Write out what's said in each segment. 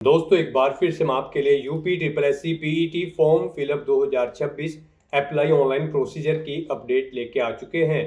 दोस्तों एक बार फिर से हम आपके लिए UP triple S C PET form fill up 2026 apply online procedure की अपडेट लेके आ चुके हैं।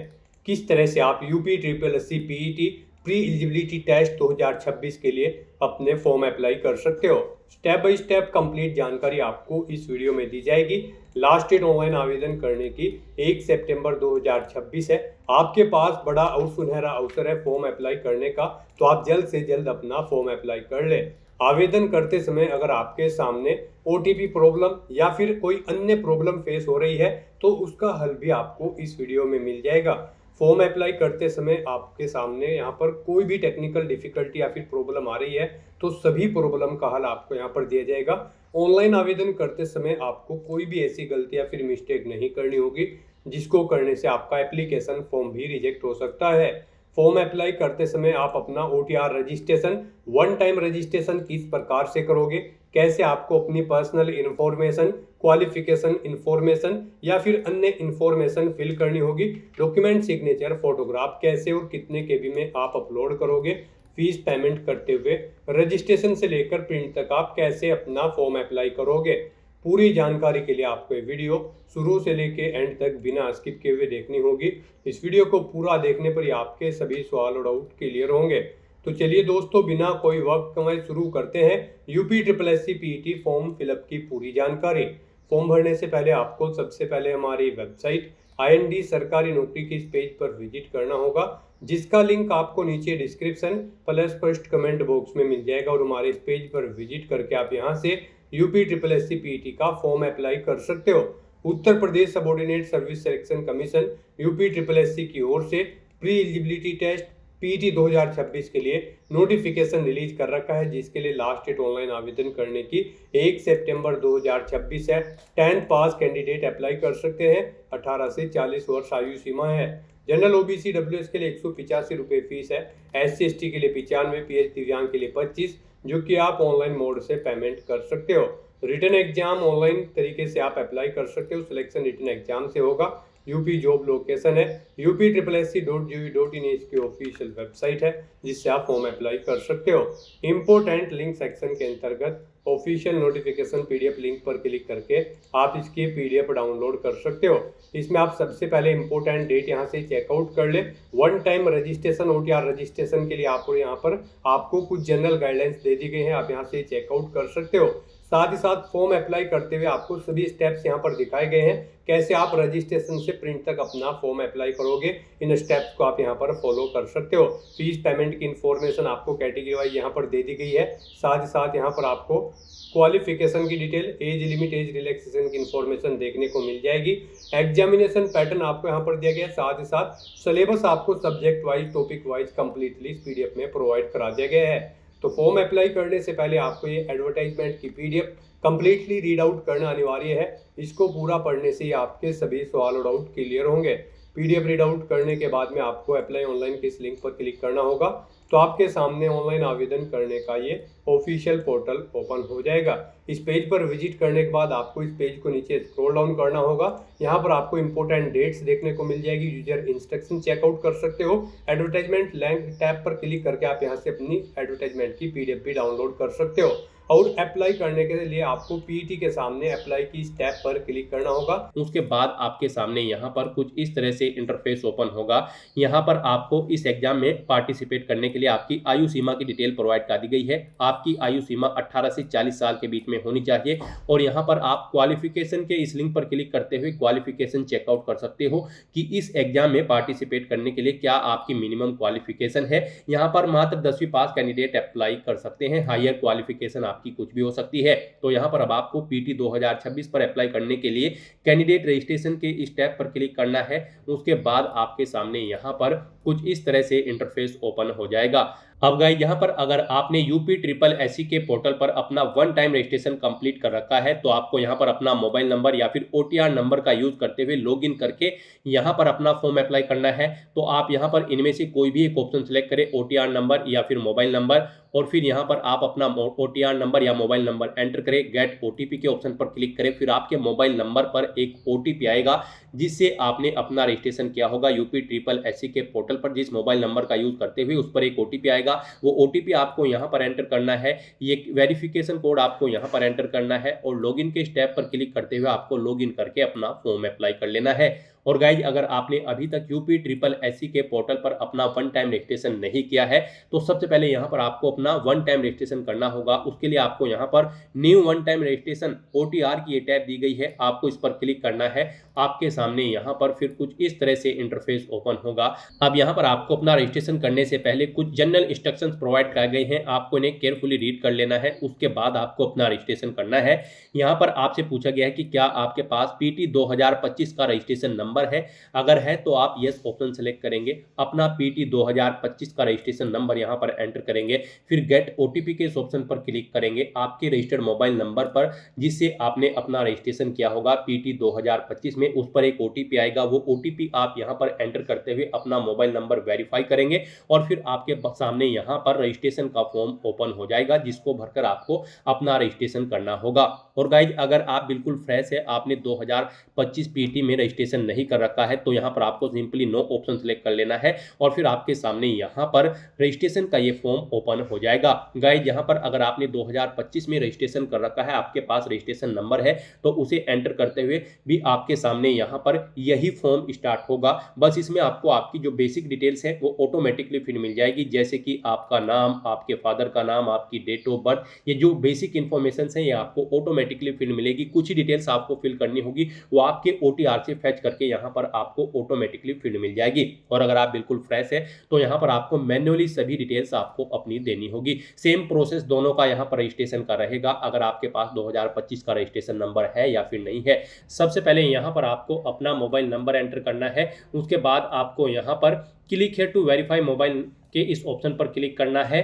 किस तरह से आप UP triple S C PET pre eligibility test 2026 के लिए अपने फॉर्म अप्लाई कर सकते हो। स्टेप बाय स्टेप कंप्लीट जानकारी आपको इस वीडियो में दी जाएगी। लास्ट डेट ऑनलाइन आवेदन करने की 1 सितंबर 2026 है। आपके पास बड़ा और सुनहरा अवसर है फॉर्म अप्लाई करने का, तो आप जल्द से जल्द अपना फॉर्म अप्लाई कर ले। आवेदन करते समय अगर आपके सामने ओटीपी प्रॉब्लम या फिर कोई अन्य प्रॉब्लम फेस हो रही है तो उसका हल भी आपको इस वीडियो में मिल जाएगा। फॉर्म अप्लाई करते समय आपके सामने यहाँ पर कोई भी टेक्निकल डिफिकल्टी या फिर प्रॉब्लम आ रही है तो सभी प्रॉब्लम का हल आपको यहाँ पर दिया जाएगा। ऑनलाइन आवेदन करते समय आपको कोई भी ऐसी गलती या फिर मिस्टेक नहीं करनी होगी जिसको करने से आपका एप्लीकेशन फॉर्म भी रिजेक्ट हो सकता है। फॉर्म अप्लाई करते समय आप अपना OTR registration one time registration किस प्रकार से करोगे, कैसे आपको अपनी पर्सनल इंफॉर्मेशन, क्वालिफिकेशन इंफॉर्मेशन या फिर अन्य इंफॉर्मेशन फिल करनी होगी, डॉक्यूमेंट सिग्नेचर, फोटोग्राफ कैसे और कितने केबी में आप अपलोड करोगे, फीस पेमेंट करते हुए रजिस्ट्रेशन से लेकर प्रिंट तक आप कैसे अपना फॉर्म अप्लाई करोगे। पूरी जानकारी के लिए आपको ये वीडियो शुरू से लेके एंड तक बिना स्किप किए हुए देखनी होगी। इस वीडियो को पूरा देखने पर ही आपके सभी सवाल और डाउट क्लियर होंगे। तो चलिए दोस्तों बिना कोई वक्त कमाए शुरू करते हैं UP triple S C PET form fill up की पूरी जानकारी। फॉर्म भरने से पहले आपको सबसे पहले हमारी वेबसाइट IND सरकारी नौकरी के इस पेज पर विजिट करना होगा, जिसका लिंक आपको नीचे description plus first comment box में मिल जाएगा। और हमारे इस पेज पर विजिट करके आप यहाँ से UP triple S C PET का फॉर्म अप्लाई कर सकते हो। Uttar Pradesh subordinate service selection commission UP triple S C की ओर से प्री एलिजिबिलिटी टेस्ट पीईटी 2026 के लिए नोटिफिकेशन रिलीज कर रखा है, जिसके लिए लास्ट डेट ऑनलाइन आवेदन करने की 1 सितंबर 2026 है। 10th पास कैंडिडेट अप्लाई कर सकते हैं। 18 से 40 वर्ष आयु सीमा है। जनरल ओबीसी डब्ल्यूएस के लिए 185 रुपये फीस है। SC ST के लिए 95, PH दिव्यांग के लिए 25, जो कि आप ऑनलाइन मोड से पेमेंट कर सकते हो। रिटर्न एग्जाम ऑनलाइन तरीके से आप अप्लाई कर सकते हो। सिलेक्शन रिटर्न एग्जाम से होगा। यूपी जॉब लोकेशन है UP.SC.gov.in इसकी ऑफिशियल वेबसाइट है, जिससे आप फॉर्म अप्लाई कर सकते हो। इंपोर्टेंट लिंक सेक्शन के अंतर्गत ऑफिशियल नोटिफिकेशन PDF लिंक पर क्लिक करके आप इसकी PDF डाउनलोड कर सकते हो। इसमें आप सबसे पहले इंपोर्टेंट डेट यहाँ से चेकआउट कर ले। One time registration OTR registration के लिए आपको यहाँ पर आपको कुछ जनरल गाइडलाइंस दे दी गई हैं, आप यहाँ से चेकआउट कर सकते हो। साथ ही साथ फॉर्म अप्लाई करते हुए आपको सभी स्टेप्स यहाँ पर दिखाए गए हैं, कैसे आप रजिस्ट्रेशन से प्रिंट तक अपना फॉर्म अप्लाई करोगे। इन स्टेप्स को आप यहाँ पर फॉलो कर सकते हो। फीस पेमेंट की इंफॉर्मेशन आपको कैटेगरी वाइज यहाँ पर दे दी गई है। साथ ही साथ यहाँ पर आपको क्वालिफिकेशन की detail, age limit, age relaxation की इंफॉर्मेशन देखने को मिल जाएगी। एग्जामिनेशन पैटर्न आपको यहाँ पर दिया गया है। साथ ही साथ सिलेबस आपको subject wise, topic wise completely इस PDF में प्रोवाइड करा दिया गया है। तो फॉर्म अप्लाई करने से पहले आपको ये एडवर्टाइजमेंट की PDF कंप्लीटली रीड आउट करना अनिवार्य है। इसको पूरा पढ़ने से ही आपके सभी सवाल और डाउट क्लियर होंगे। PDF रीड आउट करने के बाद में आपको अप्लाई ऑनलाइन के इस लिंक पर क्लिक करना होगा, तो आपके सामने ऑनलाइन आवेदन करने का ये ऑफिशियल पोर्टल ओपन हो जाएगा। इस पेज पर विजिट करने के बाद आपको इस पेज को नीचे स्क्रॉल डाउन करना होगा। यहाँ पर आपको इंपॉर्टेंट डेट्स देखने को मिल जाएगी। यूजर इंस्ट्रक्शन चेकआउट कर सकते हो। एडवर्टाइजमेंट लिंक टैब पर क्लिक करके आप यहाँ से अपनी एडवर्टाइजमेंट की PDF भी डाउनलोड कर सकते हो। और अप्लाई करने के लिए आपको पीईटी के सामने अप्लाई की स्टेप पर क्लिक करना होगा। उसके बाद आपके सामने यहाँ पर कुछ इस तरह से इंटरफेस ओपन होगा। यहाँ पर आपको इस एग्जाम में पार्टिसिपेट करने के लिए आपकी आयु सीमा की डिटेल प्रोवाइड कर दी गई है। आपकी आयु सीमा 18 से 40 साल के बीच में होनी चाहिए। और यहाँ पर आप क्वालिफिकेशन के इस लिंक पर क्लिक करते हुए क्वालिफिकेशन चेकआउट कर सकते हो कि इस एग्जाम में पार्टिसिपेट करने के लिए क्या आपकी मिनिमम क्वालिफिकेशन है। यहाँ पर मात्र 10वीं पास कैंडिडेट अप्लाई कर सकते हैं। हायर क्वालिफिकेशन आपकी कुछ भी हो सकती है। तो यहाँ पर अब आपको पीटी 2026 पर अप्लाई करने के लिए कैंडिडेट रजिस्ट्रेशन के स्टेप पर क्लिक करना है। उसके बाद आपके सामने यहाँ पर कुछ इस तरह से इंटरफेस ओपन हो जाएगा। अब गाइस यहाँ पर अगर आपने यूपी ट्रिपल एससी के पोर्टल पर अपना वन टाइम रजिस्ट्रेशन कंप्लीट कर रखा है, तो आपको यहाँ पर अपना मोबाइल नंबर या फिर OTR नंबर का यूज करते हुए लॉगिन करके यहाँ पर अपना फॉर्म अप्लाई करना है। तो आप यहाँ पर इनमें से कोई भी एक ऑप्शन सेलेक्ट करें, OTR नंबर या फिर मोबाइल नंबर, और फिर यहाँ पर आप अपना OTR नंबर या मोबाइल नंबर एंटर करें। गेट OTP के ऑप्शन पर क्लिक करें। फिर आपके मोबाइल नंबर पर एक OTP आएगा, जिससे आपने अपना रजिस्ट्रेशन किया होगा यूपी ट्रिपल एससी के पोर्टल पर। जिस मोबाइल नंबर का यूज करते हुए उस पर एक ओटीपी आएगा, वो ओटीपी आपको यहाँ पर एंटर करना है। ये वेरिफिकेशन कोड आपको यहाँ पर एंटर करना है और लॉगिन के स्टेप पर क्लिक करते हुए आपको लॉगिन करके अपना फॉर्म अप्लाई कर लेना है। और गाइज, अगर आपने अभी तक यूपी ट्रिपल एससी के पोर्टल पर अपना वन टाइम रजिस्ट्रेशन नहीं किया है तो सबसे पहले यहाँ पर आपको अपना वन टाइम रजिस्ट्रेशन करना होगा। उसके लिए आपको यहाँ पर new one time registration OTR की ये टैब दी गई है, आपको इस पर क्लिक करना है। आपके सामने यहाँ पर फिर कुछ इस तरह से इंटरफेस ओपन होगा। अब यहाँ पर आपको अपना रजिस्ट्रेशन करने से पहले कुछ जनरल इंस्ट्रक्शंस प्रोवाइड किए गए हैं, आपको इन्हें केयरफुली रीड कर लेना है। उसके बाद आपको अपना रजिस्ट्रेशन करना है। यहाँ पर आपसे पूछा गया है कि क्या आपके पास PT 2025 का रजिस्ट्रेशन नंबर है। अगर है तो आप यस ऑप्शन सेलेक्ट करेंगे, अपना PT 2025 का रजिस्ट्रेशन नंबर यहाँ पर एंटर करेंगे, फिर गेट OTP के इस ऑप्शन पर क्लिक करेंगे आपके रजिस्टर्ड मोबाइल नंबर पर जिससे आपने अपना रजिस्ट्रेशन किया होगा PT 2025 में। उस पर एक OTP आएगा, वो OTP आप यहाँ पर एंटर करते हुए अपना मोबाइल नंबर वेरीफाई करेंगे और फिर आपके सामने यहाँ पर रजिस्ट्रेशन का फॉर्म ओपन हो जाएगा जिसको भरकर आपको अपना रजिस्ट्रेशन करना होगा। और गाइज, अगर आप बिल्कुल फ्रेश है, आपने 2025 PT में रजिस्ट्रेशन नहीं कर रखा है तो यहाँ पर आपको सिंपली नो ऑप्शन सेलेक्ट कर लेना है और फिर आपके सामने यहाँ पर रजिस्ट्रेशन का ये फॉर्म ओपन हो जाएगा। गाइज, यहाँ पर अगर आपने 2025 में रजिस्ट्रेशन कर रखा है, आपके पास रजिस्ट्रेशन नंबर है तो उसे एंटर करते हुए भी आपके सामने यहाँ पर यही फॉर्म स्टार्ट होगा। बस इसमें आपको आपकी जो बेसिक डिटेल्स है वो ऑटोमेटिकली फिर मिल जाएगी, जैसे कि आपका नाम, आपके फादर का नाम, आपकी डेट ऑफ बर्थ, ये जो बेसिक इन्फॉर्मेशन है ये आपको ऑटोमेटिकली फिल मिलेगी। कुछ ही डिटेल्स आपको फिल करनी होगी, वो आपके OTR से फैच करके यहाँ पर आपको ऑटोमेटिकली फिल मिल जाएगी। और अगर आप बिल्कुल फ्रेश है तो यहाँ पर आपको मैन्युअली सभी डिटेल्स आपको अपनी देनी होगी। सेम प्रोसेस दोनों का यहाँ पर रजिस्ट्रेशन का रहेगा, अगर आपके पास 2025 का रजिस्ट्रेशन नंबर है या फिर नहीं है। सबसे पहले यहाँ पर आपको अपना मोबाइल नंबर एंटर करना है। उसके बाद आपको यहाँ पर click here to verify mobile के इस ऑप्शन पर क्लिक करना है।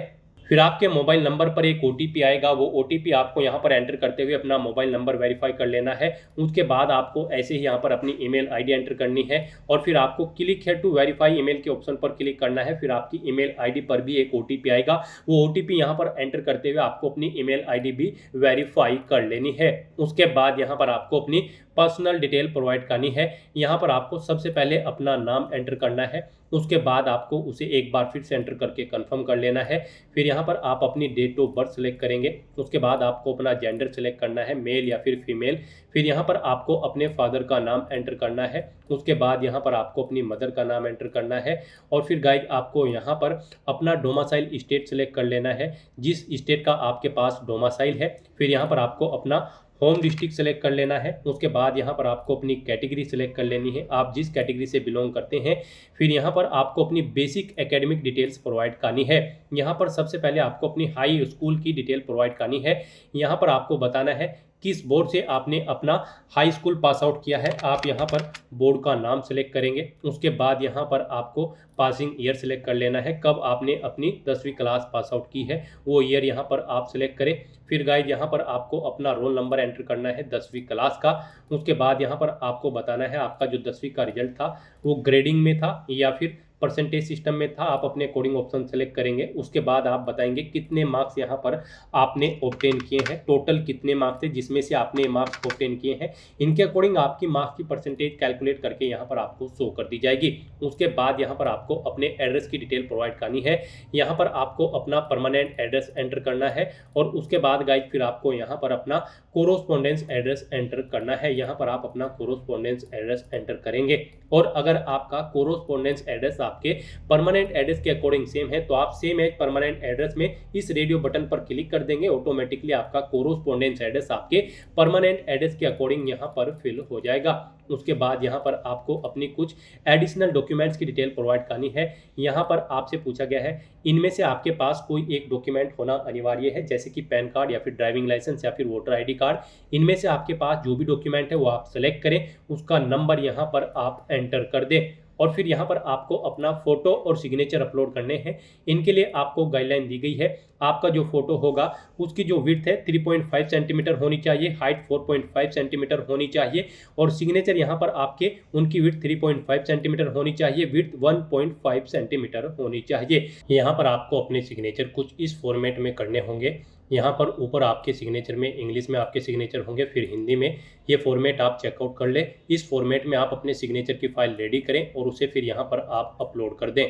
फिर आपके मोबाइल नंबर पर एक OTP आएगा, वो OTP आपको यहाँ पर एंटर करते हुए अपना मोबाइल नंबर वेरीफाई कर लेना है। उसके बाद आपको ऐसे ही यहाँ पर अपनी ईमेल ID एंटर करनी है और फिर आपको click here to verify email के ऑप्शन पर क्लिक करना है। फिर आपकी ईमेल ID पर भी एक OTP आएगा, वो OTP यहाँ पर एंटर करते हुए आपको अपनी ईमेल ID भी वेरीफाई कर लेनी है। उसके बाद यहाँ पर आपको अपनी पर्सनल डिटेल प्रोवाइड करनी है। यहाँ पर आपको सबसे पहले अपना नाम एंटर करना है, उसके बाद आपको उसे एक बार फिर से एंटर करके कंफर्म कर लेना है। फिर यहाँ पर आप अपनी डेट ऑफ बर्थ सेलेक्ट करेंगे, उसके बाद आपको अपना जेंडर सेलेक्ट करना है, मेल या फिर फीमेल। फिर यहाँ पर आपको अपने फादर का नाम एंटर करना है, उसके बाद यहाँ पर आपको अपनी मदर का नाम एंटर करना है। और फिर गाइज, आपको यहाँ पर अपना डोमिसाइल स्टेट सेलेक्ट कर लेना है, जिस स्टेट का आपके पास डोमिसाइल है। फिर यहाँ पर आपको अपना होम डिस्ट्रिक्ट सेलेक्ट कर लेना है। उसके बाद यहाँ पर आपको अपनी कैटेगरी सेलेक्ट कर लेनी है, आप जिस कैटेगरी से बिलोंग करते हैं। फिर यहाँ पर आपको अपनी बेसिक एकेडमिक डिटेल्स प्रोवाइड करनी है। यहाँ पर सबसे पहले आपको अपनी हाई स्कूल की डिटेल प्रोवाइड करनी है। यहाँ पर आपको बताना है किस बोर्ड से आपने अपना हाई स्कूल पास आउट किया है। आप यहाँ पर बोर्ड का नाम सेलेक्ट करेंगे, उसके बाद यहाँ पर आपको पासिंग ईयर सेलेक्ट कर लेना है, कब आपने अपनी 10वीं क्लास पास आउट की है वो ईयर यहाँ पर आप सेलेक्ट करें। फिर गाइज, यहाँ पर आपको अपना रोल नंबर एंटर करना है 10वीं क्लास का। उसके बाद यहाँ पर आपको बताना है आपका जो 10वीं का रिजल्ट था वो ग्रेडिंग में था या फिर परसेंटेज सिस्टम में था, आप अपने कोडिंग ऑप्शन सेलेक्ट करेंगे। उसके बाद आप बताएंगे कितने मार्क्स यहाँ पर आपने ऑब्टेन किए हैं, टोटल कितने मार्क्स थे जिसमें से आपने मार्क्स ऑब्टेन किए हैं। इनके अकॉर्डिंग आपकी मार्क्स की परसेंटेज कैलकुलेट करके यहाँ पर आपको शो कर दी जाएगी। उसके बाद यहाँ पर आपको अपने एड्रेस की डिटेल प्रोवाइड करनी है। यहाँ पर आपको अपना परमानेंट एड्रेस एंटर करना है और उसके बाद गाइज फिर आपको यहाँ पर अपना कोरोस्पोंडेंस एड्रेस एंटर करना है। यहाँ पर आप अपना कोरोस्पोंडेंस एड्रेस एंटर करेंगे और अगर आपका कोरोस्पोंडेंस एड्रेस आपके परमानेंट एड्रेस के अकॉर्डिंग सेम है तो आप सेम एज परमानेंट एड्रेस में इस रेडियो बटन पर क्लिक कर देंगे, ऑटोमेटिकली आपका कोरोस्पोंडेंस एड्रेस आपके परमानेंट एड्रेस के अकॉर्डिंग यहाँ पर फिल हो जाएगा। उसके बाद यहाँ पर आपको अपनी कुछ एडिशनल डॉक्यूमेंट्स की डिटेल प्रोवाइड करनी है। यहाँ पर आपसे पूछा गया है इनमें से आपके पास कोई एक डॉक्यूमेंट होना अनिवार्य है, जैसे कि पैन कार्ड या फिर ड्राइविंग लाइसेंस या फिर वोटर ID कार्ड। इनमें से आपके पास जो भी डॉक्यूमेंट है वो आप सेलेक्ट करें, उसका नंबर यहाँ पर आप एंटर कर दें और फिर यहाँ पर आपको अपना फोटो और सिग्नेचर अपलोड करने हैं। इनके लिए आपको गाइडलाइन दी गई है, आपका जो फोटो होगा उसकी जो विड्थ है 3.5 सेंटीमीटर होनी चाहिए, हाइट 4.5 सेंटीमीटर होनी चाहिए और सिग्नेचर यहाँ पर आपके उनकी विड्थ 3.5 सेंटीमीटर होनी चाहिए, विड्थ 1.5 सेंटीमीटर होनी चाहिए। यहाँ पर आपको अपने सिग्नेचर कुछ इस फॉर्मेट में करने होंगे। यहाँ पर ऊपर आपके सिग्नेचर में इंग्लिश में आपके सिग्नेचर होंगे, फिर हिंदी में। ये फॉर्मेट आप चेकआउट कर लें। इस फॉर्मेट में आप अपने सिग्नेचर की फाइल रेडी करें और उसे फिर यहाँ पर आप अपलोड कर दें।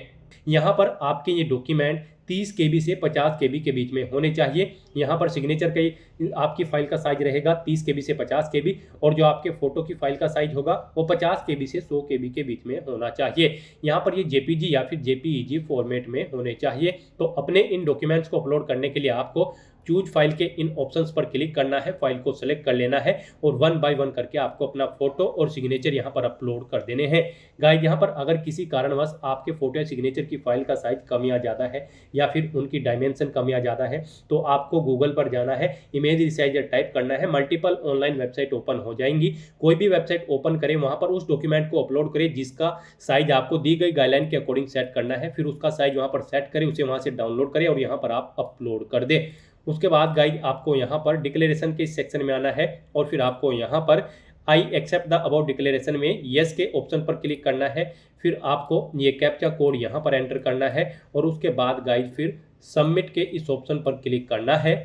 यहाँ पर आपके ये डॉक्यूमेंट 30 KB से 50 KB के बीच में होने चाहिए। यहाँ पर सिग्नेचर के आपकी फाइल का साइज रहेगा 30 KB से 50 KB, और जो आपके फोटो की फाइल का साइज होगा वो 50 KB से 100 KB के बीच में होना चाहिए। यहाँ पर ये JPG या फिर JPEG फॉर्मेट में होने चाहिए। तो अपने इन डॉक्यूमेंट्स को अपलोड करने के लिए आपको चूज फाइल के इन ऑप्शंस पर क्लिक करना है, फाइल को सेलेक्ट कर लेना है और 1 बाय 1 करके आपको अपना फोटो और सिग्नेचर यहाँ पर अपलोड कर देने हैं। गाइस, यहाँ पर अगर किसी कारणवश आपके फोटो या सिग्नेचर की फाइल का साइज कम या ज़्यादा है या फिर उनकी डायमेंशन कम या ज़्यादा है, तो आपको गूगल पर जाना है, इमेज रिसाइजर टाइप करना है, मल्टीपल ऑनलाइन वेबसाइट ओपन हो जाएंगी। कोई भी वेबसाइट ओपन करें, वहाँ पर उस डॉक्यूमेंट को अपलोड करें जिसका साइज आपको दी गई गाइडलाइन के अकॉर्डिंग सेट करना है। फिर उसका साइज वहाँ पर सेट करें, उसे वहाँ से डाउनलोड करें और यहाँ पर आप अपलोड कर दें। उसके बाद गाइस, आपको यहाँ पर डिक्लेरेशन के सेक्शन में आना है और फिर आपको यहाँ पर I accept the about declaration में यस के ऑप्शन पर क्लिक करना है। फिर आपको ये कैप्चा कोड यहाँ पर एंटर करना है और उसके बाद गाइस फिर सबमिट के इस ऑप्शन पर क्लिक करना है।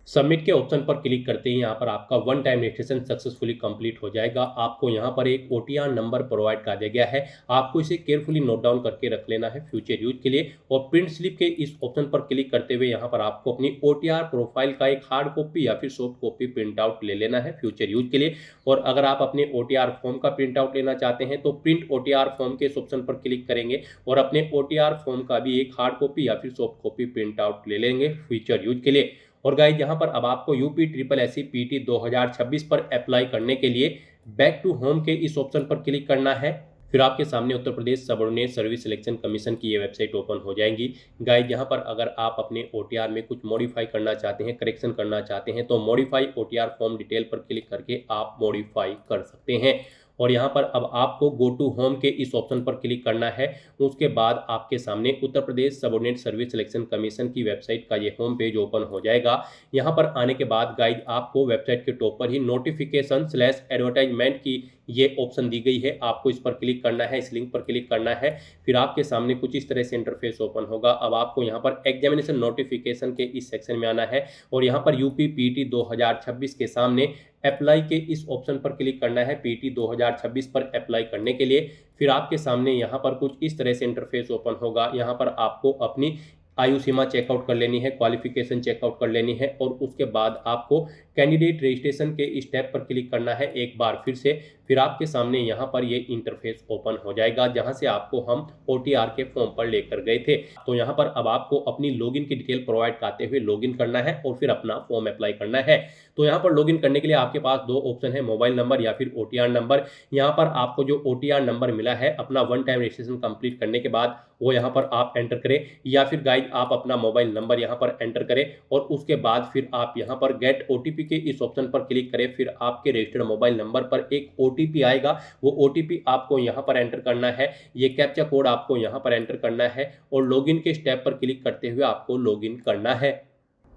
सबमिट के ऑप्शन पर क्लिक करते ही यहाँ पर आपका one time registration successfully complete हो जाएगा। आपको यहाँ पर एक OTR नंबर प्रोवाइड कर दिया गया है, आपको इसे केयरफुली नोट डाउन करके रख लेना है फ्यूचर यूज के लिए। और प्रिंट स्लिप के इस ऑप्शन पर क्लिक करते हुए यहाँ पर आपको अपनी OTR प्रोफाइल का एक हार्ड कॉपी या फिर सॉफ्ट कॉपी प्रिंट आउट ले लेना है फ्यूचर यूज के लिए। और अगर आप अपने OTR फॉर्म का प्रिंट आउट लेना चाहते हैं तो प्रिंट OTR फॉर्म के इस ऑप्शन पर क्लिक करेंगे और अपने OTR फॉर्म का भी एक हार्ड कॉपी या फिर सॉफ्ट कॉपी प्रिंट आउट ले लेंगे फ्यूचर यूज के लिए। और गाइस, यहाँ पर अब आपको UPSSC PT 2026 पर अप्लाई करने के लिए बैक टू होम के इस ऑप्शन पर क्लिक करना है। फिर आपके सामने उत्तर Pradesh subordinate service selection commission की ये वेबसाइट ओपन हो जाएंगी। गाइस, यहाँ पर अगर आप अपने OTR में कुछ मॉडिफाई करना चाहते हैं, करेक्शन करना चाहते हैं, तो मॉडिफाई OTR फॉर्म डिटेल पर क्लिक करके आप मॉडिफाई कर सकते हैं। और यहाँ पर अब आपको गो टू होम के इस ऑप्शन पर क्लिक करना है। उसके बाद आपके सामने उत्तर Pradesh subordinate service selection commission की वेबसाइट का ये होम पेज ओपन हो जाएगा। यहाँ पर आने के बाद गाइड आपको वेबसाइट के टॉप पर ही नोटिफिकेशन/एडवर्टाइजमेंट की ये ऑप्शन दी गई है, आपको इस पर क्लिक करना है, इस लिंक पर क्लिक करना है। फिर आपके सामने कुछ इस तरह से इंटरफेस ओपन होगा। अब आपको यहाँ पर एग्जामिनेशन नोटिफिकेशन के इस सेक्शन में आना है और यहाँ पर यूपी पीटी 2026 के सामने अप्लाई के इस ऑप्शन पर क्लिक करना है पीटी 2026 पर अप्लाई करने के लिए। फिर आपके सामने यहाँ पर कुछ इस तरह से इंटरफेस ओपन होगा। यहाँ पर आपको अपनी आयु सीमा चेकआउट कर लेनी है, क्वालिफिकेशन चेकआउट कर लेनी है और उसके बाद आपको कैंडिडेट रजिस्ट्रेशन के स्टेप पर क्लिक करना है एक बार फिर से। फिर आपके सामने यहाँ पर ये इंटरफेस ओपन हो जाएगा जहाँ से आपको हम OTR के फॉर्म पर लेकर गए थे। तो यहाँ पर अब आपको अपनी लॉगिन की डिटेल प्रोवाइड करते हुए लॉगिन करना है और फिर अपना फॉर्म अप्लाई करना है। तो यहाँ पर लॉगिन करने के लिए आपके पास दो ऑप्शन है, मोबाइल नंबर या फिर OTR नंबर। यहाँ पर आपको जो OTR नंबर मिला है अपना वन टाइम रजिस्ट्रेशन कंप्लीट करने के बाद वो यहाँ पर आप एंटर करें, या फिर गाइड आप अपना मोबाइल नंबर यहाँ पर एंटर करें और उसके बाद फिर आप यहाँ पर गेट OTP के इस ऑप्शन पर क्लिक करें। फिर आपके रजिस्टर्ड मोबाइल नंबर पर एक OTP आएगा, वो OTP आपको यहाँ पर एंटर करना है। ये कैप्चा कोड आपको यहाँ पर एंटर करना है और लॉगिन के स्टेप पर क्लिक करते हुए आपको लॉगिन करना है।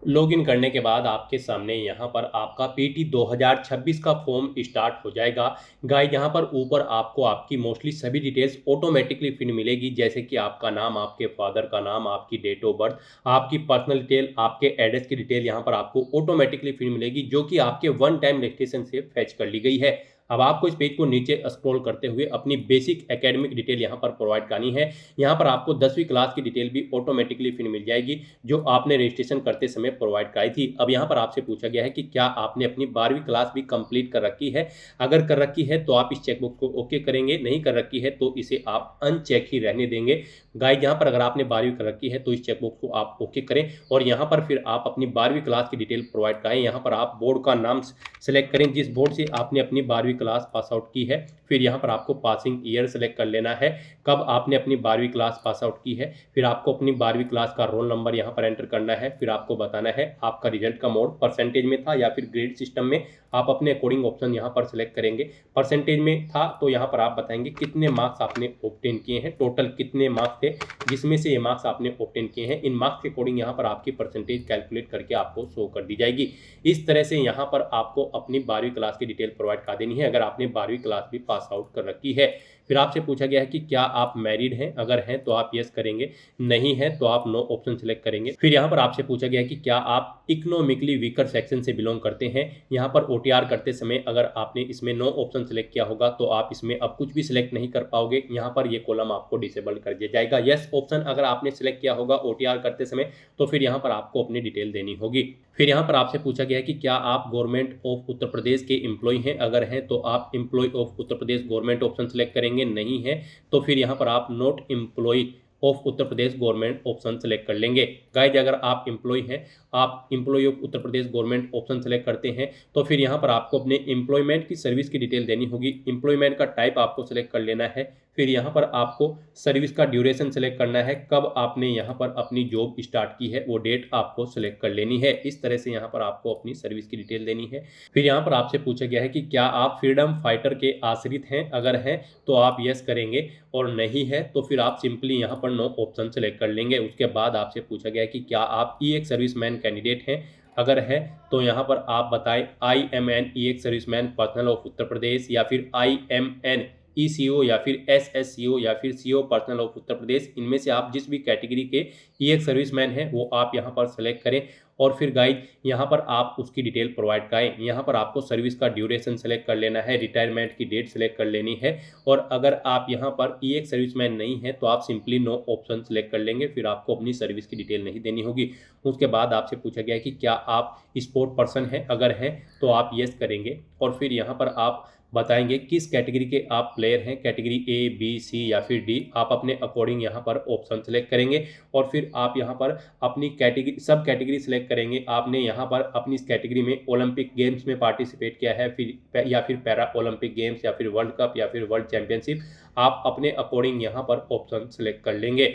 लॉगिन करने के बाद आपके सामने यहाँ पर आपका PT 2026 का फॉर्म स्टार्ट हो जाएगा। गाइड यहाँ पर ऊपर आपको आपकी मोस्टली सभी डिटेल्स ऑटोमेटिकली फिल मिलेगी, जैसे कि आपका नाम, आपके फादर का नाम, आपकी डेट ऑफ बर्थ, आपकी पर्सनल डिटेल, आपके एड्रेस की डिटेल यहाँ पर आपको ऑटोमेटिकली फिल मिलेगी, जो कि आपके वन टाइम रजिस्ट्रेशन से फैच कर ली गई है। अब आपको इस पेज को नीचे स्क्रॉल करते हुए अपनी बेसिक एकेडमिक डिटेल यहाँ पर प्रोवाइड करनी है। यहाँ पर आपको 10वीं क्लास की डिटेल भी ऑटोमेटिकली फिर मिल जाएगी जो आपने रजिस्ट्रेशन करते समय प्रोवाइड कराई थी। अब यहाँ पर आपसे पूछा गया है कि क्या आपने अपनी 12वीं क्लास भी कंप्लीट कर रखी है। अगर कर रखी है तो आप इस चेकबॉक्स को ओके करेंगे, नहीं कर रखी है तो इसे आप अनचेक ही रहने देंगे। गाइड यहाँ पर अगर आपने 12वीं कर रखी है तो इस चेकबॉक्स को आप ओके करें और यहाँ पर फिर आप अपनी 12वीं क्लास की डिटेल प्रोवाइड कराएं। यहाँ पर आप बोर्ड का नाम सेलेक्ट करें जिस बोर्ड से आपने अपनी 12वीं क्लास पास आउट की है। फिर यहाँ पर आपको पासिंग ईयर सेलेक्ट कर लेना है, कब आपने अपनी 12वीं क्लास पास आउट की है। फिर आपको अपनी 12वीं क्लास का रोल नंबर यहाँ पर एंटर करना है। फिर आपको बताना है आपका रिजल्ट का मोड परसेंटेज में था या फिर ग्रेड सिस्टम में, आप अपने अकॉर्डिंग ऑप्शन यहाँ पर सिलेक्ट करेंगे। परसेंटेज में था तो यहाँ पर आप बताएंगे कितने मार्क्स आपने ऑब्टेन किए हैं, टोटल कितने मार्क्स थे जिसमें से ये मार्क्स आपने ऑब्टेन किए हैं। इन मार्क्स के अकॉर्डिंग यहाँ पर आपकी परसेंटेज कैलकुलेट करके आपको शो कर दी जाएगी। इस तरह से यहाँ पर आपको अपनी 12वीं क्लास की डिटेल प्रोवाइड कर देनी है अगर आपने 12वीं क्लास भी पास आउट कर रखी है। फिर आपसे पूछा गया है कि क्या आप मैरिड हैं, अगर हैं तो आप यस करेंगे, नहीं है तो आप नो ऑप्शन सेलेक्ट करेंगे। फिर यहाँ पर आपसे पूछा गया है कि क्या आप इकोनॉमिकली वीकर सेक्शन से बिलोंग करते हैं। यहाँ पर ओटीआर करते समय अगर आपने इसमें नो ऑप्शन सेलेक्ट किया होगा तो आप इसमें अब कुछ भी सिलेक्ट नहीं कर पाओगे, यहाँ पर ये कॉलम आपको डिसेबल कर दिया जाएगा। यस ऑप्शन अगर आपने सिलेक्ट किया होगा ओटीआर करते समय तो फिर यहाँ पर आपको अपनी डिटेल देनी होगी। फिर यहाँ पर आपसे पूछा गया है कि क्या आप गवर्नमेंट ऑफ उत्तर प्रदेश के एम्प्लॉय हैं, अगर हैं तो आप employ of Uttar Pradesh government option select करेंगे, नहीं है तो फिर यहाँ पर आप not employ of Uttar Pradesh government option select कर लेंगे। गाइज अगर आप एम्प्लॉय हैं, आप employ of Uttar Pradesh government option select करते हैं तो फिर यहाँ पर आपको अपने एम्प्लॉयमेंट की सर्विस की डिटेल देनी होगी। एम्प्लॉयमेंट का टाइप आपको सेलेक्ट कर लेना है। फिर यहाँ पर आपको सर्विस का ड्यूरेशन सेलेक्ट करना है, कब आपने यहाँ पर अपनी जॉब स्टार्ट की है वो डेट आपको सेलेक्ट कर लेनी है। इस तरह से यहाँ पर आपको अपनी सर्विस की डिटेल देनी है। फिर यहाँ पर आपसे पूछा गया है कि क्या आप फ्रीडम फाइटर के आश्रित हैं, अगर हैं तो आप यस करेंगे और नहीं है तो फिर आप सिंपली यहाँ पर नो ऑप्शन सेलेक्ट कर लेंगे। उसके बाद आपसे पूछा गया है कि क्या आप EX सर्विसमैन कैंडिडेट हैं, अगर है तो यहाँ पर आप बताएं IMN EX serviceman personnel of Uttar Pradesh या फिर IMN ECO या फिर SSCO या फिर CO पर्सनल ऑफ उत्तर प्रदेश। इनमें से आप जिस भी कैटेगरी के EX सर्विसमैन हैं वो आप यहाँ पर सेलेक्ट करें और फिर गाइड यहाँ पर आप उसकी डिटेल प्रोवाइड कराएं। यहाँ पर आपको सर्विस का ड्यूरेशन सेलेक्ट कर लेना है, रिटायरमेंट की डेट सेलेक्ट कर लेनी है और अगर आप यहाँ पर EX सर्विसमैन नहीं है तो आप सिंपली नो ऑप्शन सेलेक्ट कर लेंगे। फिर आपको अपनी सर्विस की डिटेल नहीं देनी होगी। उसके बाद आपसे पूछा गया है कि क्या आप स्पोर्ट पर्सन हैं, अगर हैं तो आप यस करेंगे और फिर यहाँ पर आप बताएंगे किस कैटेगरी के आप प्लेयर हैं, कैटेगरी A, B, C या फिर D। आप अपने अकॉर्डिंग यहाँ पर ऑप्शन सेलेक्ट करेंगे और फिर आप यहाँ पर अपनी कैटेगरी सब कैटेगरी सेलेक्ट करेंगे। आपने यहाँ पर अपनी इस कैटेगरी में ओलंपिक गेम्स में पार्टिसिपेट किया है फिर या फिर पैरा ओलंपिक गेम्स या फिर वर्ल्ड कप या फिर वर्ल्ड चैंपियनशिप, आप अपने अकॉर्डिंग यहाँ पर ऑप्शन सेलेक्ट कर लेंगे।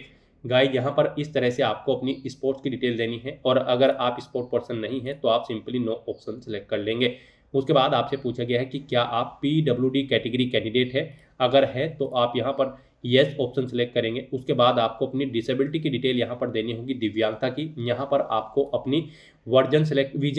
गाइस यहाँ पर इस तरह से आपको अपनी स्पोर्ट्स की डिटेल देनी है और अगर आप स्पोर्ट पर्सन नहीं है तो आप सिंपली नो ऑप्शन सेलेक्ट कर लेंगे। उसके बाद आपसे पूछा गया है कि क्या आप PWD कैटेगरी कैंडिडेट है, अगर है तो आप यहाँ पर यस ऑप्शन सेलेक्ट करेंगे। उसके बाद आपको अपनी डिसेबिलिटी की डिटेल यहाँ पर देनी होगी, दिव्यांगता की। यहाँ पर आपको अपनी विजन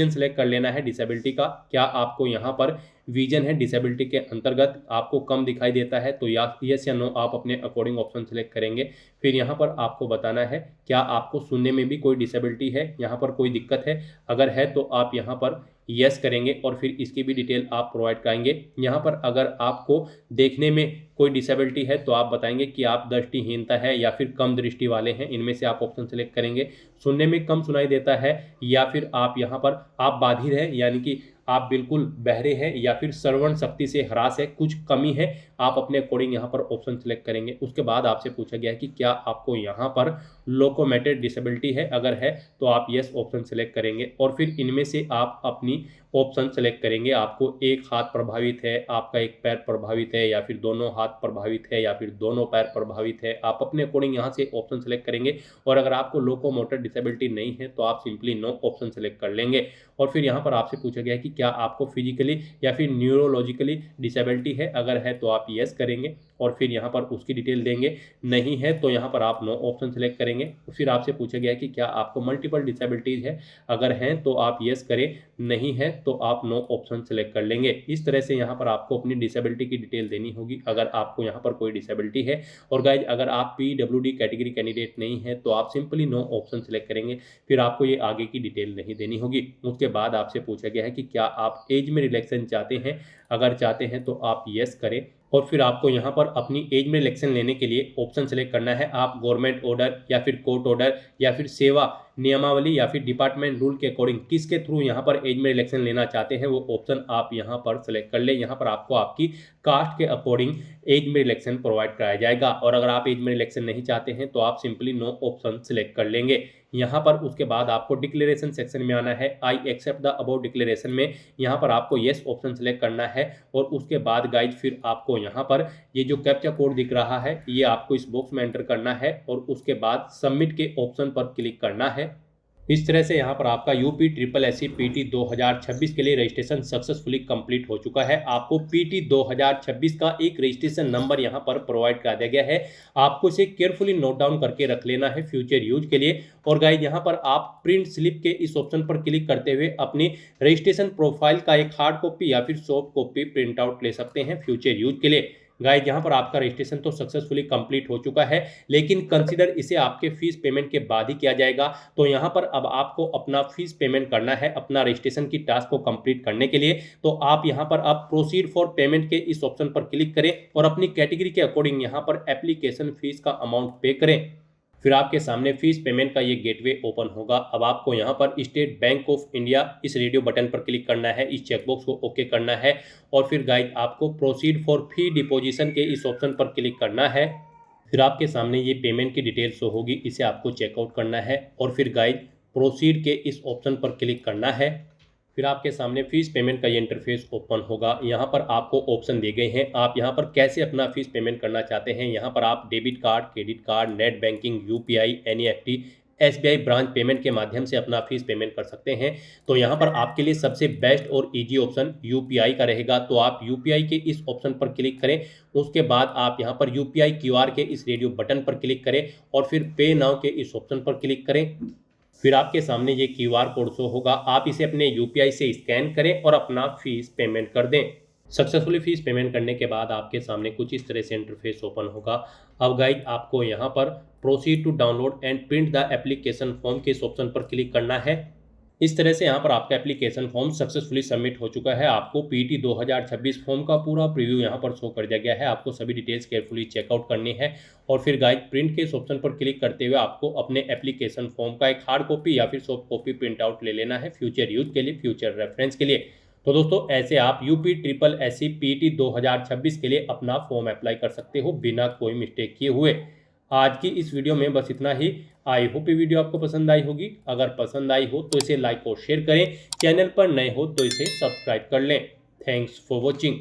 सेलेक्ट कर लेना है डिसेबिलिटी का। क्या आपको यहाँ पर विजन है डिसेबिलिटी के अंतर्गत, आपको कम दिखाई देता है तो यस या नो आप अपने अकॉर्डिंग ऑप्शन सेलेक्ट करेंगे। फिर यहाँ पर आपको बताना है क्या आपको सुनने में भी कोई डिसेबिलिटी है, यहाँ पर कोई दिक्कत है, अगर है तो आप यहाँ पर यस करेंगे और फिर इसकी भी डिटेल आप प्रोवाइड कराएंगे। यहाँ पर अगर आपको देखने में कोई डिसेबिलिटी है तो आप बताएंगे कि आप दृष्टिहीनता है या फिर कम दृष्टि वाले हैं, इनमें से आप ऑप्शन सेलेक्ट करेंगे। सुनने में कम सुनाई देता है या फिर आप यहाँ पर आप बाधिर हैं यानी कि आप बिल्कुल बहरे हैं या फिर श्रवण शक्ति से ह्रास है, कुछ कमी है, आप अपने अकॉर्डिंग यहाँ पर ऑप्शन सेलेक्ट करेंगे। उसके बाद आपसे पूछा गया है कि क्या आपको यहाँ पर लोकोमेटेड डिसेबिलिटी है, अगर है तो आप यस ऑप्शन सेलेक्ट करेंगे और फिर इनमें से आप अपनी ऑप्शन सेलेक्ट करेंगे। आपको एक हाथ प्रभावित है, आपका एक पैर प्रभावित है या फिर दोनों हाथ प्रभावित है या फिर दोनों पैर प्रभावित है, आप अपने अकॉर्डिंग यहाँ से ऑप्शन सेलेक्ट करेंगे और अगर आपको लोकोमोटर डिसेबिलिटी नहीं है तो आप सिंपली नो ऑप्शन सेलेक्ट कर लेंगे। और फिर यहाँ पर आपसे पूछा गया है कि क्या आपको फिजिकली या फिर न्यूरोलॉजिकली डिसेबिलिटी है, अगर है तो आप यस करेंगे और फिर यहाँ पर उसकी डिटेल देंगे, नहीं है तो यहाँ पर आप नो ऑप्शन सेलेक्ट करेंगे। फिर आपसे पूछा गया है कि क्या आपको मल्टीपल डिसेबिलिटीज है, अगर हैं तो आप यस करें, नहीं है तो आप नो ऑप्शन सेलेक्ट कर लेंगे। इस तरह से यहाँ पर आपको अपनी डिसेबिलिटी की डिटेल देनी होगी अगर आपको यहाँ पर कोई डिसेबिलिटी है। और गाइज अगर आप PWD कैटेगरी कैंडिडेट नहीं है तो आप सिंपली नो ऑप्शन सेलेक्ट करेंगे, फिर आपको ये आगे की डिटेल नहीं देनी होगी। उसके बाद आपसे पूछा गया है कि क्या आप एज में रिलैक्सेशन चाहते हैं, अगर चाहते हैं तो आप यस करें और फिर आपको यहाँ पर अपनी एज में रिलैक्सेशन लेने के लिए ऑप्शन सेलेक्ट करना है। आप गवर्नमेंट ऑर्डर या फिर कोर्ट ऑर्डर या फिर सेवा नियमावली या फिर डिपार्टमेंट रूल के अकॉर्डिंग किसके थ्रू यहाँ पर एज में रिलैक्सेशन लेना चाहते हैं वो ऑप्शन आप यहाँ पर सेलेक्ट कर ले। यहाँ पर आपको आपकी कास्ट के अकॉर्डिंग एज में रिलैक्सेशन प्रोवाइड कराया जाएगा और अगर आप एज में रिलैक्सेशन नहीं चाहते हैं तो आप सिंपली नो ऑप्शन सेलेक्ट कर लेंगे। यहाँ पर उसके बाद आपको डिक्लेरेशन सेक्शन में आना है। I accept the about declaration में यहाँ पर आपको येस ऑप्शन सेलेक्ट करना है और उसके बाद गाइज फिर आपको यहाँ पर ये जो कैप्चा कोड दिख रहा है ये आपको इस बॉक्स में एंटर करना है और उसके बाद सबमिट के ऑप्शन पर क्लिक करना है। इस तरह से यहाँ पर आपका UPSSC PT 2026 के लिए रजिस्ट्रेशन सक्सेसफुली कंप्लीट हो चुका है। आपको PT 2026 का एक रजिस्ट्रेशन नंबर यहाँ पर प्रोवाइड करा दिया गया है, आपको इसे केयरफुली नोट डाउन करके रख लेना है फ्यूचर यूज के लिए। और गाइज यहाँ पर आप प्रिंट स्लिप के इस ऑप्शन पर क्लिक करते हुए अपनी रजिस्ट्रेशन प्रोफाइल का एक हार्ड कॉपी या फिर सॉफ्ट कॉपी प्रिंट आउट ले सकते हैं फ्यूचर यूज के लिए। गाइस यहाँ पर आपका रजिस्ट्रेशन तो सक्सेसफुली कंप्लीट हो चुका है, लेकिन कंसीडर इसे आपके फीस पेमेंट के बाद ही किया जाएगा। तो यहाँ पर अब आपको अपना फीस पेमेंट करना है अपना रजिस्ट्रेशन की टास्क को कंप्लीट करने के लिए। तो आप यहाँ पर अब प्रोसीड फॉर पेमेंट के इस ऑप्शन पर क्लिक करें और अपनी कैटेगरी के अकॉर्डिंग यहाँ पर एप्लीकेशन फीस का अमाउंट पे करें। फिर आपके सामने फीस पेमेंट का ये गेटवे ओपन होगा। अब आपको यहाँ पर स्टेट बैंक ऑफ इंडिया इस रेडियो बटन पर क्लिक करना है, इस चेकबॉक्स को ओके करना है और फिर गाइड आपको प्रोसीड फॉर फी डिपोजिशन के इस ऑप्शन पर क्लिक करना है। फिर आपके सामने ये पेमेंट की डिटेल शो होगी, इसे आपको चेकआउट करना है और फिर गाइड प्रोसीड के इस ऑप्शन पर क्लिक करना है। फिर आपके सामने फीस पेमेंट का ये इंटरफेस ओपन होगा। यहाँ पर आपको ऑप्शन दिए गए हैं, आप यहाँ पर कैसे अपना फीस पेमेंट करना चाहते हैं। यहाँ पर आप debit card, credit card, net banking, UPI, NEFT, SBI branch payment के माध्यम से अपना फीस पेमेंट कर सकते हैं। तो यहाँ पर आपके लिए सबसे बेस्ट और इजी ऑप्शन यूपीआई का रहेगा। तो आप यूपीआई के इस ऑप्शन पर क्लिक करें, उसके बाद आप यहाँ पर यूपीआई क्यूआर के इस रेडियो बटन पर क्लिक करें और फिर पे नाउ के इस ऑप्शन पर क्लिक करें। फिर आपके सामने ये क्यूआर कोड शो होगा, आप इसे अपने यूपीआई से स्कैन करें और अपना फीस पेमेंट कर दें। सक्सेसफुली फीस पेमेंट करने के बाद आपके सामने कुछ इस तरह से इंटरफेस ओपन होगा। अब गाइड आपको यहाँ पर proceed to download and print the application form के इस ऑप्शन पर क्लिक करना है। इस तरह से यहाँ पर आपका एप्लीकेशन फॉर्म सक्सेसफुली सबमिट हो चुका है। आपको पीटी 2026 फॉर्म का पूरा प्रीव्यू यहाँ पर शो कर दिया गया है। आपको सभी डिटेल्स केयरफुली चेकआउट करनी है और फिर गाइड प्रिंट के इस ऑप्शन पर क्लिक करते हुए आपको अपने एप्लीकेशन फॉर्म का एक हार्ड कॉपी या फिर सॉफ्ट कॉपी प्रिंट आउट ले लेना है फ्यूचर यूज के लिए, फ्यूचर रेफरेंस के लिए। तो दोस्तों ऐसे आप UPSSC PET 2026 के लिए अपना फॉर्म अप्लाई कर सकते हो बिना कोई मिस्टेक किए हुए। आज की इस वीडियो में बस इतना ही। आई होप ये वीडियो आपको पसंद आई होगी। अगर पसंद आई हो तो इसे लाइक और शेयर करें, चैनल पर नए हो तो इसे सब्सक्राइब कर लें। Thanks for watching.